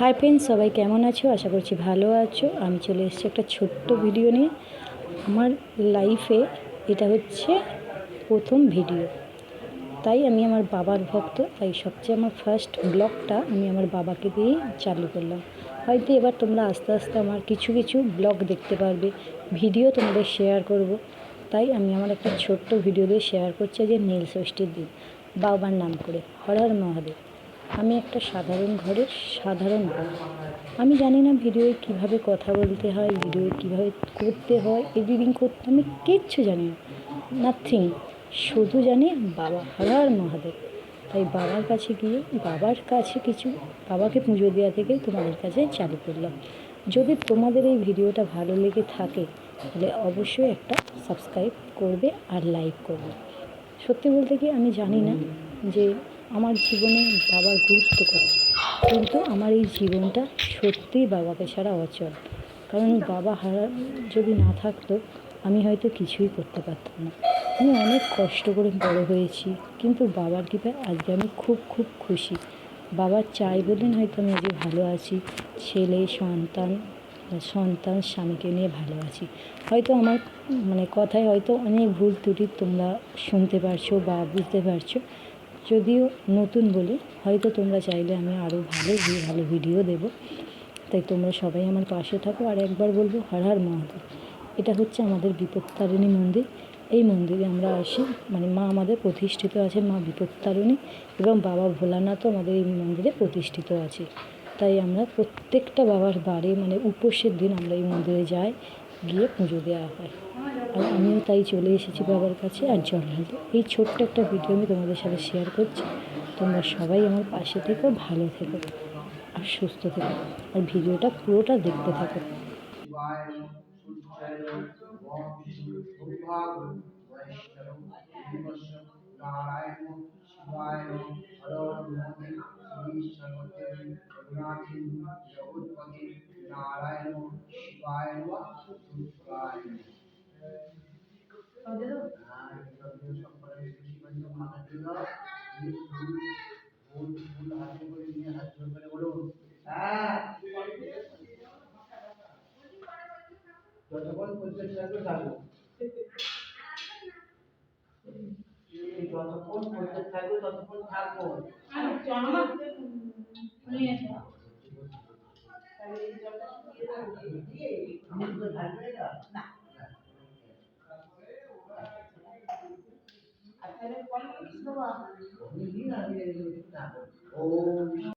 Hi friends, সবাই কেমন আছো? আশা করছি ভালো আছো। আমি চলে এসেছি একটা ছোট্ট ভিডিও নিয়ে। আমার লাইফে এটা হচ্ছে প্রথম ভিডিও, তাই আমি আমার বাবার ভক্ত, তাই সবচেয়ে আমার ফার্স্ট ব্লগটা আমি আমার বাবাকে দিয়েই চালু করলাম। হয়তো এবার তোমরা আস্তে আস্তে আমার কিছু কিছু ব্লগ দেখতে পারবে, ভিডিও তোমাদের শেয়ার করব। তাই আমি আমার একটা ছোট্ট ভিডিও দিয়ে শেয়ার করছি যে নীল ষষ্ঠীর দিন বাবার নাম করে হর হর মহাদেব। আমি একটা সাধারণ ঘরের সাধারণ বোন। আমি জানি না ভিডিওয়ে কীভাবে কথা বলতে হয়, ভিডিও কীভাবে করতে হয়, এডিটিং করতে আমি কিচ্ছু জানি না, নাথিং। শুধু জানি বাবা হর হর মহাদেব। তাই বাবার কাছে গিয়ে বাবাকে পুজো দেওয়া থেকে তোমাদের কাছে চালু করলাম। যদি তোমাদের এই ভিডিওটা ভালো লেগে থাকে তাহলে অবশ্যই একটা সাবস্ক্রাইব করবে আর লাইক করবে। সত্যি বলতে কি আমি জানি না যে আমার জীবনে বাবার গুরুত্ব কত, কিন্তু আমার এই জীবনটা সত্যিই বাবাকে ছাড়া অচল। কারণ বাবা যদি না থাকতো আমি হয়তো কিছুই করতে পারতাম না। আমি অনেক কষ্ট করে বড় হয়েছি, কিন্তু বাবার কৃপায় আজকে আমি খুব খুব খুশি। বাবার চাই বলেন হয়তো আমি আজকে ভালো আছি, ছেলে সন্তান স্বামীকে নিয়ে ভালো আছি। হয়তো আমার কথায় হয়তো অনেক ভুল ত্রুটি তোমরা শুনতে পারছো বা বুঝতে পারছো। যদিও নতুন বলে হয়তো তোমরা চাইলে আমি আরও ভালো ভিডিও দেব। তাই তোমরা সবাই আমার পাশে থাকো। আর একবার বলবো হর হর মহাদেব। এটা হচ্ছে আমাদের বিপত্তারিণী মন্দির। এই মন্দিরে আমরা আসি, মা আমাদের প্রতিষ্ঠিত আছে, মা বিপত্তারিণী, এবং বাবা ভোলানাথও আমাদের এই মন্দিরে প্রতিষ্ঠিত আছে। তাই আমরা প্রত্যেকটা বাবার বারে উপোসের দিন আমরা এই মন্দিরে যাই, গিয়ে পুজো দেওয়া হয়। আর আমিও তাই চলে এসেছি বাবার কাছে আর জল ঢালতে। এই ছোট্ট একটা ভিডিও আমি তোমাদের সাথে শেয়ার করছি। তোমরা সবাই আমার পাশে থেকো, ভালো থেকো আর সুস্থ থেকো, আর ভিডিওটা পুরোটা দেখতে থাকো। যতক্ষণ পর্যন্ত থাকবে থাকো, যতক্ষণ পর্যন্ত থাকবে ততক্ষণ থাকবো। না